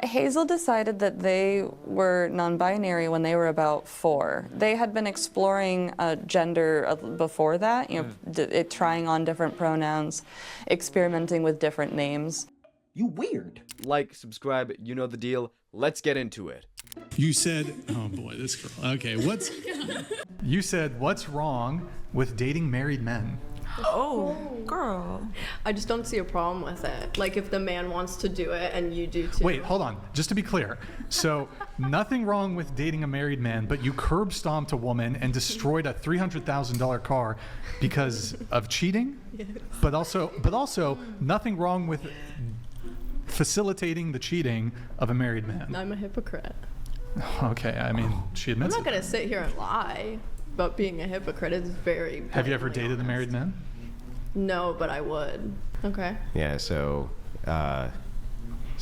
Hazel decided that they were non-binary when they were about 4. They had been exploring gender before that, trying on different pronouns, experimenting with different names. You weird. Like, subscribe, you know the deal. Let's get into it. You said, oh boy, this girl. Okay, you said, what's wrong with dating married men? Oh, girl. I just don't see a problem with it. Like, if the man wants to do it and you do too. Wait, hold on. Just to be clear. So, nothing wrong with dating a married man, but you curb stomped a woman and destroyed a $300,000 car because of cheating? Yes. But also, nothing wrong with facilitating the cheating of a married man. I'm a hypocrite. Okay, I mean, she admits I'm not going to sit here and lie, but being a hypocrite is very Have you ever blatantly dated a honest. married man? No, but I would. Okay. Yeah, so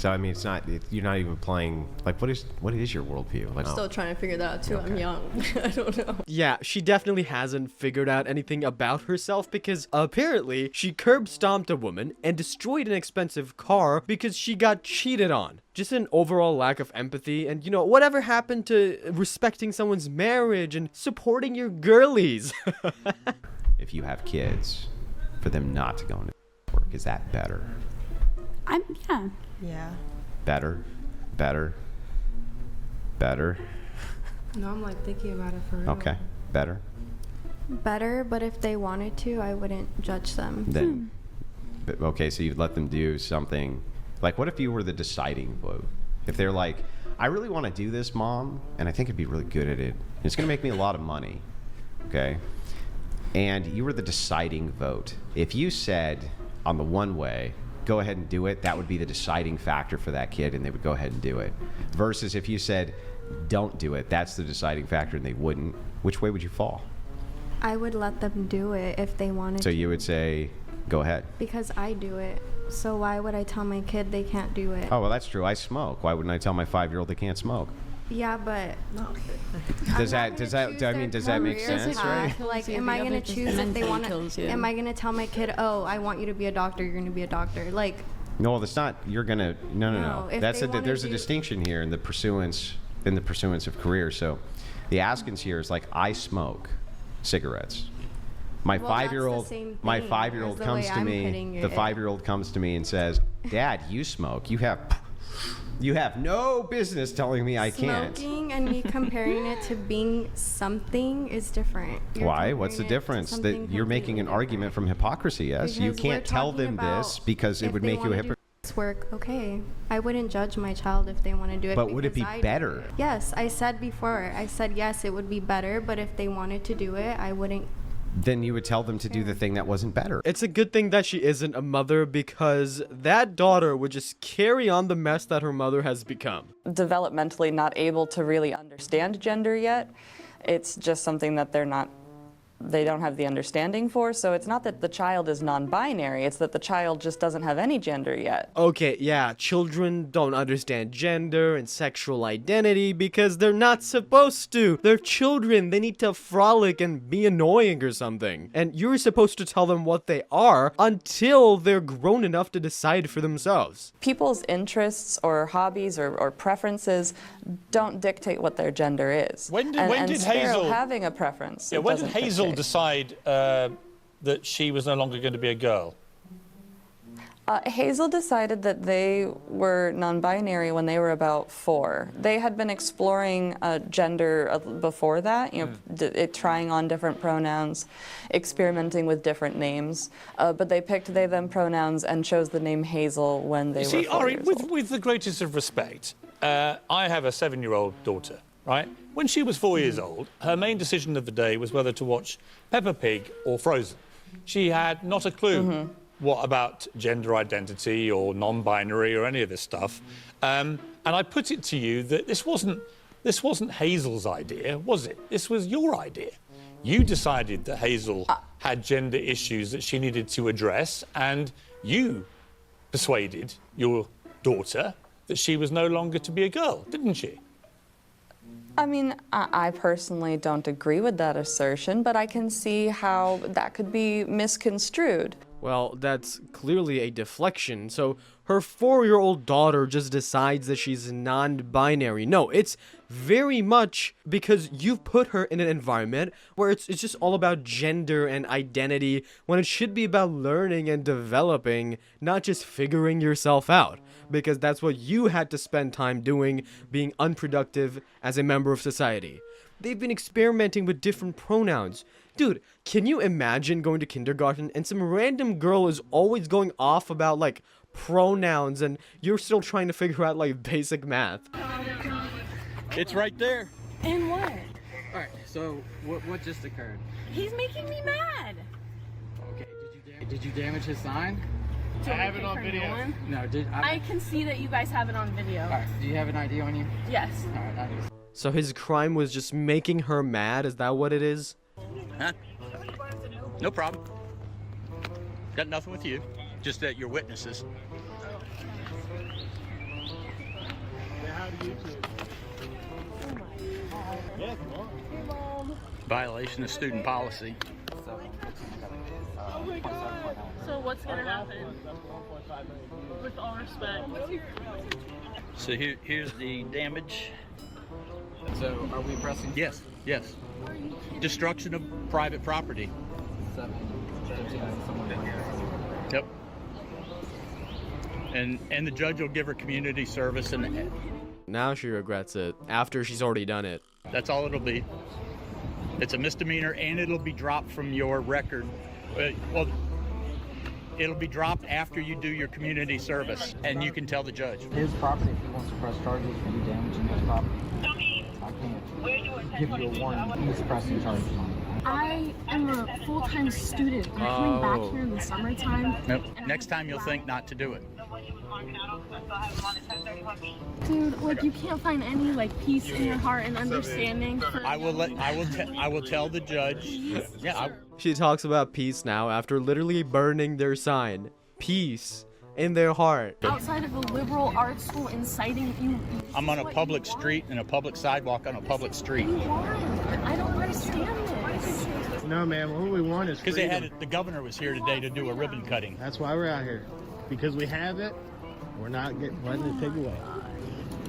I mean, you're not even playing, like, what is your worldview? Like, Still trying to figure that out too. Okay. I'm young. I don't know. Yeah, she definitely hasn't figured out anything about herself because apparently she curb stomped a woman and destroyed an expensive car because she got cheated on. Just an overall lack of empathy and, whatever happened to respecting someone's marriage and supporting your girlies? if you have kids, for them not to go into work, is that better? Yeah. Yeah. Better? No, I'm like thinking about it for real. Okay, better. Better, but if they wanted to, I wouldn't judge them. Then, okay, so you'd let them do something. Like, what if you were the deciding vote? If they're like, I really want to do this, Mom, and I think I'd be really good at it. And it's going to make me a lot of money, okay? And you were the deciding vote. If you said on the one way, go ahead and do it, that would be the deciding factor for that kid, and they would go ahead and do it. Versus if you said, don't do it, that's the deciding factor, and they wouldn't. Which way would you fall? I would let them do it if they wanted to. So you would say, go ahead. Because I do it. So why would I tell my kid they can't do it? Oh, well, that's true. I smoke. Why wouldn't I tell my 5-year-old they can't smoke? Yeah, but Does that make sense, right? Like, am I gonna choose if they want to? Am I gonna tell my kid, oh, I want you to be a doctor, you're gonna be a doctor? Like, no, that's not. You're gonna. No. if That's they wanna there's a do- distinction here in the pursuance of career. So, the askance here is like, I smoke cigarettes. My Well, that's the 5-year-old, same my thing 5-year-old as the comes way to I'm me. putting The it. 5-year-old comes to me and says, Dad, you smoke. You have no business telling me I can't. Smoking and me comparing it to being something is different. You're Why? What's the comparing it to difference? That something you're making an completely argument from hypocrisy. Yes, you Because we're can't tell talking them about this because it if would they make you a wanna do hypocrite. this work, okay. I wouldn't judge my child if they want to do it. But would it because be I do better? it. Yes, I said before. I said yes, it would be better. But if they wanted to do it, I wouldn't. Then you would tell them to do the thing that wasn't better. It's a good thing that she isn't a mother because that daughter would just carry on the mess that her mother has become. Developmentally not able to really understand gender yet. It's just something that they don't have the understanding for. So it's not that the child is non-binary, it's that the child just doesn't have any gender yet. Okay, yeah, children don't understand gender and sexual identity because they're not supposed to. They're children, they need to frolic and be annoying or something. And you're supposed to tell them what they are until they're grown enough to decide for themselves. People's interests or hobbies or preferences don't dictate what their gender is. When did and Hazel having a preference? Yeah, it when did doesn't Hazel dictate. decide that she was no longer going to be a girl? Hazel decided that they were non-binary when they were about 4. They had been exploring gender before that, trying on different pronouns, experimenting with different names, but they picked they, them pronouns and chose the name Hazel when they were 4 Ari, years old. with the greatest of respect, I have a 7-year-old daughter, right? When she was 4 years old, her main decision of the day was whether to watch Peppa Pig or Frozen. She had not a clue what about gender identity or non-binary or any of this stuff. And I put it to you that this wasn't Hazel's idea, was it? This was your idea. You decided that Hazel had gender issues that she needed to address, and you persuaded your daughter that she was no longer to be a girl, didn't she? I mean, I personally don't agree with that assertion, but I can see how that could be misconstrued. Well, that's clearly a deflection, so her 4-year-old daughter just decides that she's non-binary. No, it's very much because you've put her in an environment where it's just all about gender and identity, when it should be about learning and developing, not just figuring yourself out. Because that's what you had to spend time doing, being unproductive as a member of society. They've been experimenting with different pronouns. Dude, can you imagine going to kindergarten and some random girl is always going off about, like, pronouns, and you're still trying to figure out, like, basic math? It's right there. And what? Alright, so what just occurred? He's making me mad. Okay, did you damage his sign? I have it on video. No, I can see that you guys have it on video. Alright, do you have an ID on you? Yes. Alright, I do. So his crime was just making her mad? Is that what it is? Huh? No problem. Got nothing with you. Just that you're witnesses. Violation of student policy. So what's gonna happen? With all respect. So here's the damage. So are we pressing? Yes, yes. Destruction of private property. 7:13, someone right here. Yep. And the judge will give her community service, and Now she regrets it, after she's already done it. that's all it'll be. It's a misdemeanor, and it'll be dropped from your record. Well, it'll be dropped after you do your community service, and you can tell the judge. His property, if he wants to press charges for you damaging his property, I can't give you a warning. He's pressing charges on it. I am a full-time student. I'm coming back here in the summertime. Nope. Next time you'll think not to do it. Dude, like you can't find any like peace in your heart and understanding. I will tell the judge. Yeah. She talks about peace now after literally burning their sign. Peace in their heart. Outside of a liberal arts school inciting you. I'm on a public street and a public sidewalk on a public street. I don't understand this. No, man. What we want is because the governor was here today to do a ribbon cutting. That's why we're out here. Because we have it, we're not letting it take away.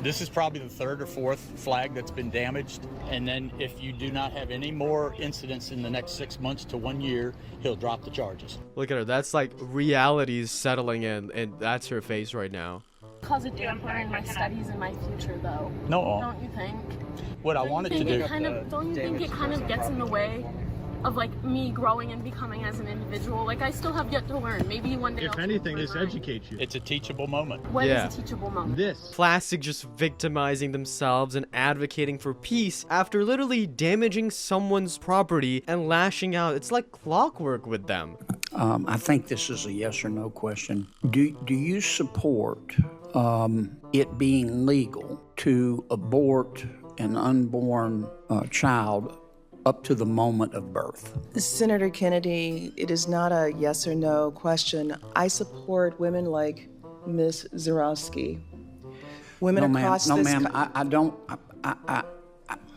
This is probably the third or fourth flag that's been damaged. And then if you do not have any more incidents in the next 6 months to 1 year, he'll drop the charges. Look at her. That's like reality's settling in, and that's her face right now. Cause a damper in my studies and my future, though. No. Don't you think? What I wanted to do. Don't you think it kind of gets in the way of like me growing and becoming as an individual? Like I still have yet to learn. Maybe one day. If anything, this educates you. It's a teachable moment. What is a teachable moment? This. Classic just victimizing themselves and advocating for peace after literally damaging someone's property and lashing out. It's like clockwork with them. I think this is a yes or no question. Do you support it being legal to abort an unborn child up to the moment of birth? Senator Kennedy, it is not a yes or no question. I support women like Ms. Zarowski. Women across this... No, ma'am, I don't...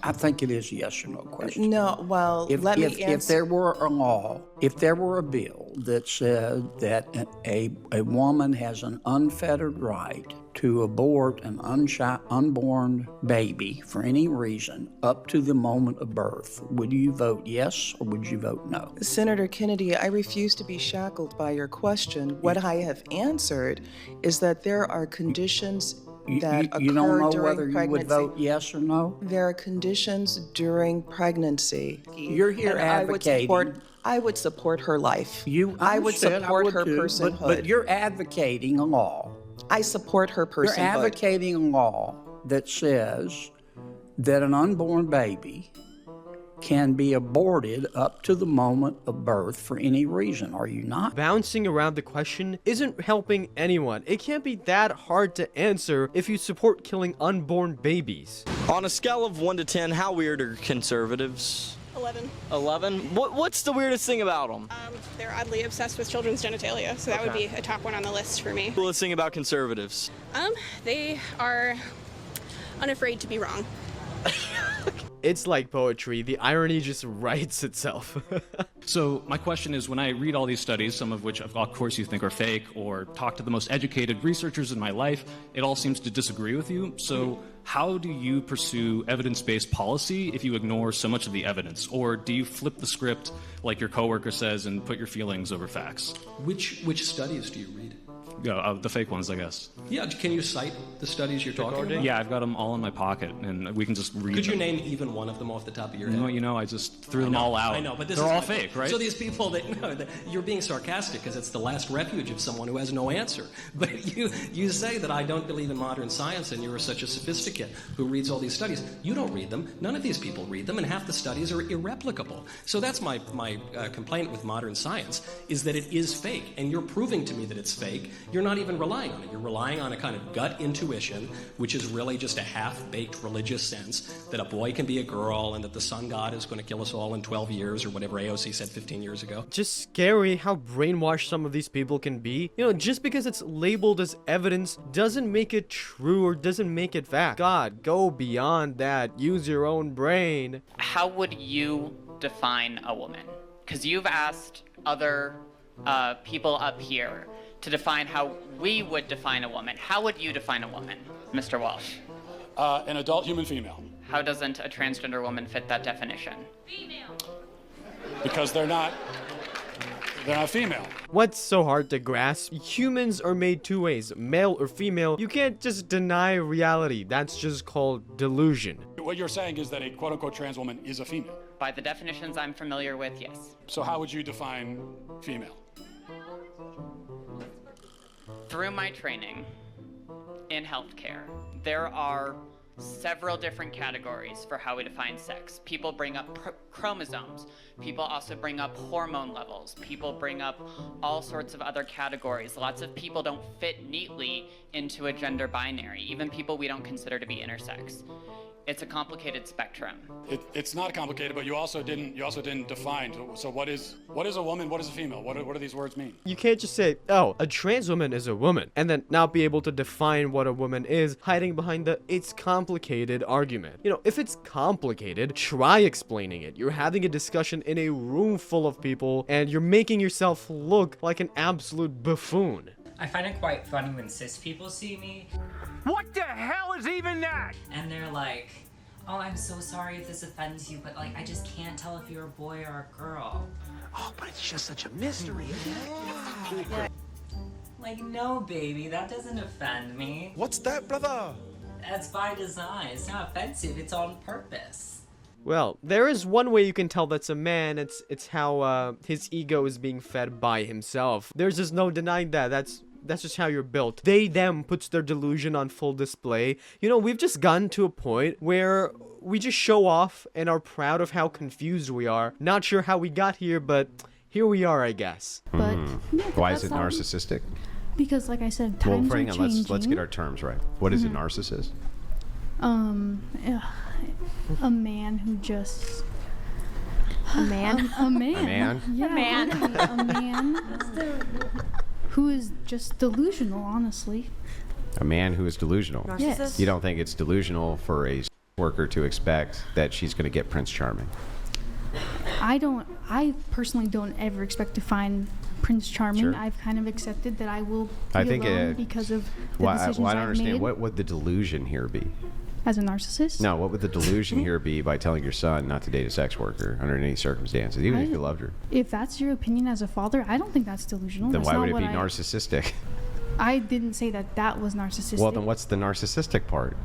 I think it is a yes or no question. No, well, let me answer. If there were a law, if there were a bill that said that a woman has an unfettered right to abort an unborn baby for any reason up to the moment of birth, would you vote yes or would you vote no? Senator Kennedy, I refuse to be shackled by your question. What I have answered is that there are conditions that occur you don't know during whether pregnancy. You would vote yes or no? There are conditions during pregnancy. You're here advocating. I would support her life. I would support her too, personhood. But you're advocating a law. I support her personhood. You're advocating a law that says that an unborn baby can be aborted up to the moment of birth for any reason, are you not? Bouncing around the question isn't helping anyone. It can't be that hard to answer if you support killing unborn babies. On a scale of 1 to 10, how weird are conservatives? 11. 11? What's the weirdest thing about them? They're oddly obsessed with children's genitalia, so that would be a top one on the list for me. Coolest thing about conservatives? They are unafraid to be wrong. It's like poetry. The irony just writes itself. So my question is, when I read all these studies, some of which of course you think are fake, or talk to the most educated researchers in my life, it all seems to disagree with you. So how do you pursue evidence-based policy if you ignore so much of the evidence? Or do you flip the script like your coworker says and put your feelings over facts? Which studies do you read? Yeah, the fake ones, I guess. Yeah, can you cite the studies you're talking about? Yeah, I've got them all in my pocket, and we can just read Could you them. name even one of them off the top of your head? No, I just threw them all out. I know, but they're all fake, right? So these people you're being sarcastic because it's the last refuge of someone who has no answer. But you say that I don't believe in modern science and you're such a sophisticate who reads all these studies. You don't read them. None of these people read them, and half the studies are irreplicable. So that's my complaint with modern science, is that it is fake, and you're proving to me that it's fake. You're not even relying on it. You're relying on a kind of gut intuition, which is really just a half-baked religious sense that a boy can be a girl and that the sun god is going to kill us all in 12 years or whatever AOC said 15 years ago. Just scary how brainwashed some of these people can be. Just because it's labeled as evidence doesn't make it true or doesn't make it fact. God, go beyond that. Use your own brain. How would you define a woman? Because you've asked other people up here to define how we would define a woman. How would you define a woman, Mr. Walsh? An adult human female. How doesn't a transgender woman fit that definition? Because they're not female. What's so hard to grasp? Humans are made two ways, male or female. You can't just deny reality. That's just called delusion. What you're saying is that a quote-unquote trans woman is a female. By the definitions I'm familiar with, yes. So how would you define female? Through my training in healthcare, there are several different categories for how we define sex. People bring up chromosomes. People also bring up hormone levels. People bring up all sorts of other categories. Lots of people don't fit neatly into a gender binary, even people we don't consider to be intersex. It's a complicated spectrum. It's not complicated, but you also didn't define. So what is a woman? What is a female? What do these words mean? You can't just say, oh, a trans woman is a woman, and then not be able to define what a woman is, hiding behind the it's complicated argument. If it's complicated, try explaining it. You're having a discussion in a room full of people, and you're making yourself look like an absolute buffoon. I find it quite funny when cis people see me. What the hell is even that? And they're like, oh, I'm so sorry if this offends you, but I just can't tell if you're a boy or a girl. Oh, but it's just such a mystery. Yeah. Like, no, baby, that doesn't offend me. What's that, brother? That's by design. It's not offensive, it's on purpose. Well, there is one way you can tell that's a man. It's how his ego is being fed by himself. There's just no denying that. That's just how you're built. They, them puts their delusion on full display. We've just gotten to a point where we just show off and are proud of how confused we are. Not sure how we got here, but here we are, I guess. But yeah, Why is it that's narcissistic? Because, like I said, times are changing. Let's get our terms right. What is a narcissist? A man who just... A man? A man. A man? Yeah, A man. a man who is just delusional, honestly. A man who is delusional. Yes. You don't think it's delusional for a worker to expect that she's going to get Prince Charming? I personally don't ever expect to find Prince Charming. Sure. I've kind of accepted that I will be alone because of the decisions I don't I've understand. made. What would the delusion here be? As a narcissist? No, what would the delusion here be by telling your son not to date a sex worker under any circumstances, even if you loved her? If that's your opinion as a father, I don't think that's delusional. Then That's why not would it what be narcissistic? I didn't say that was narcissistic. Well, then what's the narcissistic part?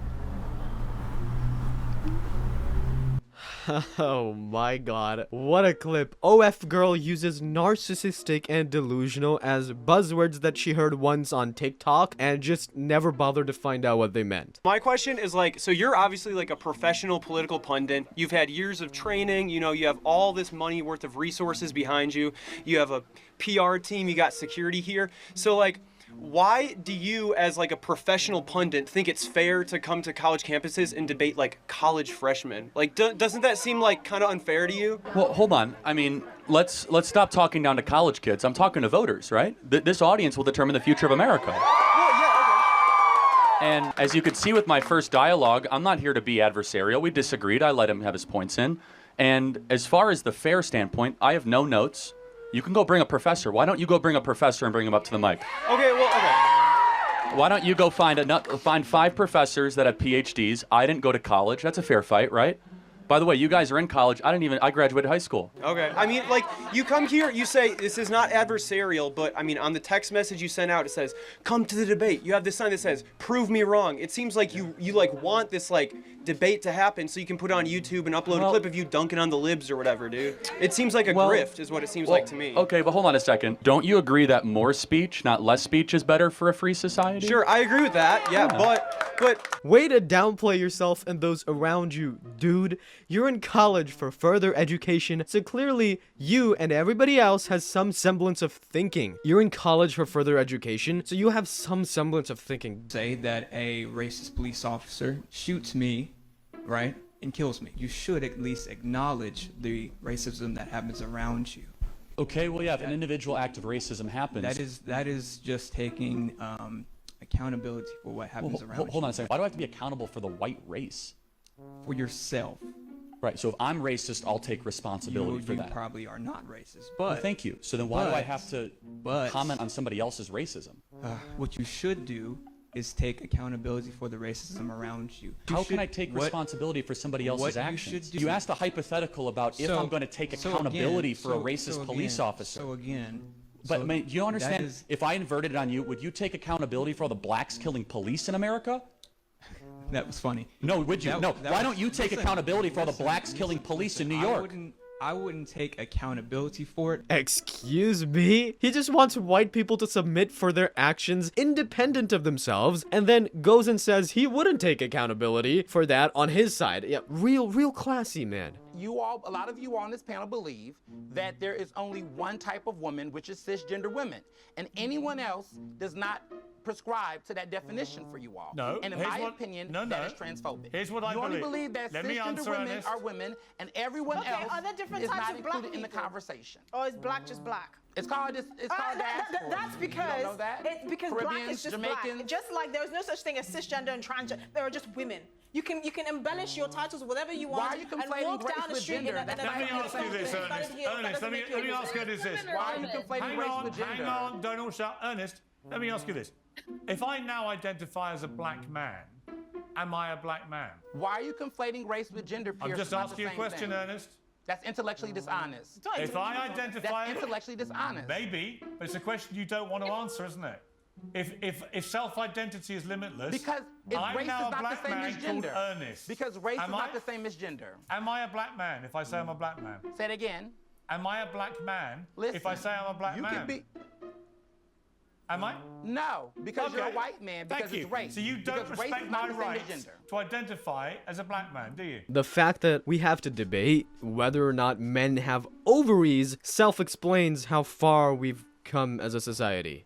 Oh my god, what a clip. OF girl uses narcissistic and delusional as buzzwords that she heard once on TikTok and just never bothered to find out what they meant. My question is so you're obviously a professional political pundit. You've had years of training, you have all this money worth of resources behind you. You have a PR team, you got security here. So why do you, as a professional pundit, think it's fair to come to college campuses and debate college freshmen? Doesn't that seem kind of unfair to you? Well, hold on. I mean, let's stop talking down to college kids. I'm talking to voters, right? This audience will determine the future of America. And as you could see with my first dialogue, I'm not here to be adversarial. We disagreed. I let him have his points in. And as far as the fair standpoint, I have no notes. You can go bring a professor. Why don't you go bring a professor and bring him up to the mic? Okay, well, okay. Why don't you go find 5 professors that have PhDs? I didn't go to college. That's a fair fight, right? By the way, you guys are in college. I graduated high school. Okay. I mean, like, you come here, you say, this is not adversarial, but, I mean, on the text message you sent out, it says, come to the debate. You have this sign that says, prove me wrong. It seems like you like, want this, like, debate to happen so you can put it on YouTube and upload a clip of you dunking on the libs or whatever, dude. It seems like a grift is what it seems like to me. Okay, but hold on a second. Don't you agree that more speech, not less speech, is better for a free society? Sure, I agree with that, yeah. But... Way to downplay yourself and those around you, dude. You're in college for further education, so clearly you and everybody else has some semblance of thinking. You're in college for further education, so you have some semblance of thinking. Say that a racist police officer shoots me, right, and kills me. You should at least acknowledge the racism that happens around you. Okay, well, yeah, if an individual act of racism happens... That is just taking accountability for what happens around you. Hold on a second. Why do I have to be accountable for the white race? For yourself. Right, so if I'm racist, I'll take responsibility for that. You probably are not racist, Well, but... thank you. So then why do I have to comment on somebody else's racism? What you should do is take accountability for the racism around you. How can I take responsibility for somebody else's actions? You asked a hypothetical about if I'm going to take accountability for a racist police officer. But I mean, you don't understand, if I inverted it on you, would you take accountability for all the blacks killing police in America? That was funny. No, would you? No. Why don't you take accountability for all the blacks killing police in New York? I wouldn't take accountability for it. Excuse me? He just wants white people to submit for their actions independent of themselves, and then goes and says he wouldn't take accountability for that on his side. Yeah, real classy, man. A lot of you on this panel believe that there is only one type of woman, which is cisgender women, and anyone else does not prescribe to that definition for you all. No. And in my opinion, that is transphobic. Here's what I believe. You believe. only believe that cisgender women are women, and everyone else are there different is types not of black included in the people? conversation. Or is black just black? It's called diaspora. That's because You don't know that? because black Caribbeans, is just Jamaicans. black. Just like there is no such thing as cisgender and transgender. There are just women. You can embellish your titles whatever you want. Why are you conflating and walk down the street gender? Let me ask you this, Ernest. Ernest, let me ask you this. Why are you conflating race with gender? Hang on, don't all shout. Ernest, let me ask you this. If I now identify as a black man, am I a black man? Why are you conflating race with gender, Pierce? I'm just asking you a question, Ernest. That's intellectually dishonest. If I identify... That's intellectually dishonest. Maybe, but it's a question you don't want to answer, isn't it? If self-identity is limitless, because I'm race now is a not black the same man as gender. called Ernest. Because race is not the same as gender. Am I a black man if I say I'm a black man? Say it again. Am I a black man Listen, if I say I'm a black man? Can be... Am I? No, because you're a white man, because it's race. So you don't because respect my rights to identify as a black man, do you? The fact that we have to debate whether or not men have ovaries self-explains how far we've come as a society.